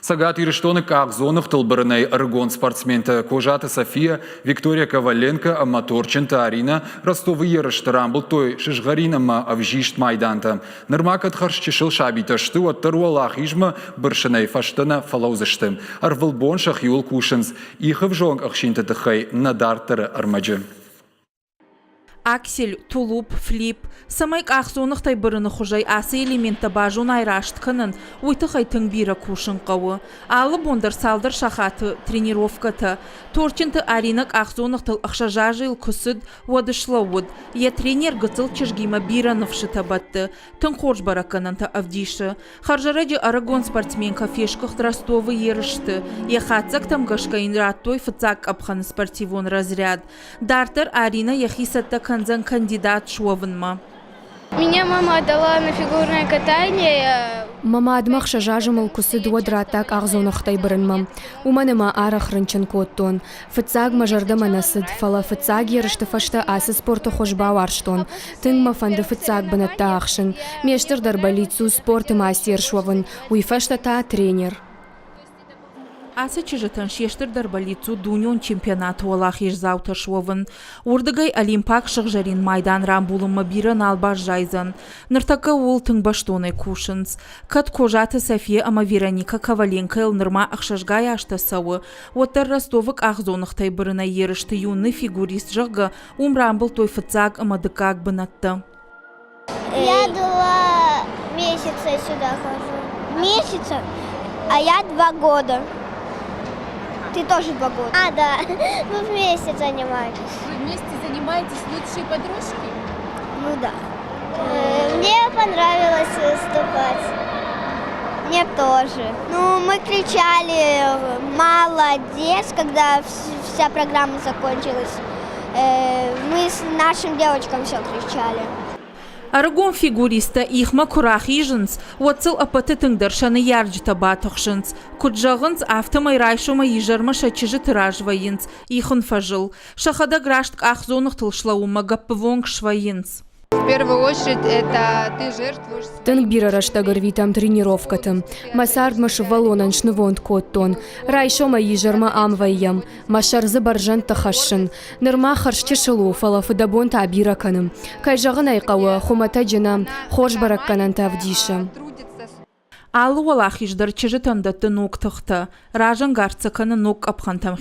Сагат Ириштоны Кагзонов Толбарней Аргон спортсменты Кожата София, Виктория Коваленко, Моторченто Арина, Ростовы Ярыштарамбл той Шишгаринама Авжишт Майданта. Нырмакат Харшчишил Шабиташты от Таруалах Ижма Баршаней Фаштана Фалаузаштым. Арвалбон Шахюл Кушинс. Ихов жонг Ахшинта Тахай Надартара Армаджи. Аксель, тулуп, флип, самайк ахзонық тайбырыны хужай асы элементті бажун айрашт кынын, ойты қайтың бира кушын қауы. Алы бондар салдар шахаты, тренировкаты. Торченті аринық ахзонықтыл ақшажа жыл күсід, уадышлауыд. Е тренер гыцыл чешгима бира nøвшыта батты. Тың қорж баракананты авдишы. Харжараджи Арагон спортсменка фешках Ростовы ерышты. Е хатсак там гашкаин раттой фыцак абханы спортивон разряд. Дартер Арина ехисатта кандидат шуавынма. Меня мама отдала на фигурное катание. Мама адмах шажажымыл кусы дуадратак ағзонықтай бірінмам. Уманыма арах рынчын коттон. Фыцаг мажарды манасыд, фала фыцаг ерышты фашты асы спорты хожбау арштон. Тыңма фанды фыцаг бынатта ақшын. Мештір дарбалицу спорты мастер шуавын. Уйфашта та тренер. Асы чыжытын шештір дарбалицу дунион чемпионаты олақ ежзауты шуавын. Урдыгай олимпак шықжарин майдан рамбулымы бирын албаш жайзын. Ныртакы ол тыңбаштоны кушынс. Кат Кожата София ама Вероника Коваленко ел нырма ақшашгай ашты сауы. Оттар Ростовык ақзонықтай біріна ерішті юнны фигурист жығы рамбул той фыцаг ама дыкак бынатты. Я 2 месяца сюда хожу. Месяца? А я 2 года. Ты тоже 2 года. А, да. Мы вместе занимаетесь. Вы вместе занимаетесь, лучшие подружки? Ну да. Мне понравилось выступать. Мне тоже. Ну, мы кричали «молодец», когда вся программа закончилась. Мы с нашим девочкам все кричали. Арагон фигуриста ихма курах ижынс, уатсыл апаты тыңдаршаны ярджыта батықшынс. Куджағынс автомай райшума ижарма шачыжы тыражвайынс, ихын фажыл. Шахада граштк ахзонық тылшлауыма гаппывонг швайынс. В первую очередь, это ты жертвуешь... Тынг бира раштагар витам тренировкатым. Масард машы валонан шнывонд коттон. Райшома ижарма амвайям. Машар забаржан тахашын. Нырма харшчы шылу фала фыдабон табираканым. Кайжағын айқауы хумата джинам хош баракканан тавдишым. Алы олақ иждар чыжытанда тынук тұқты. Ражан гарцаканы нук апхантам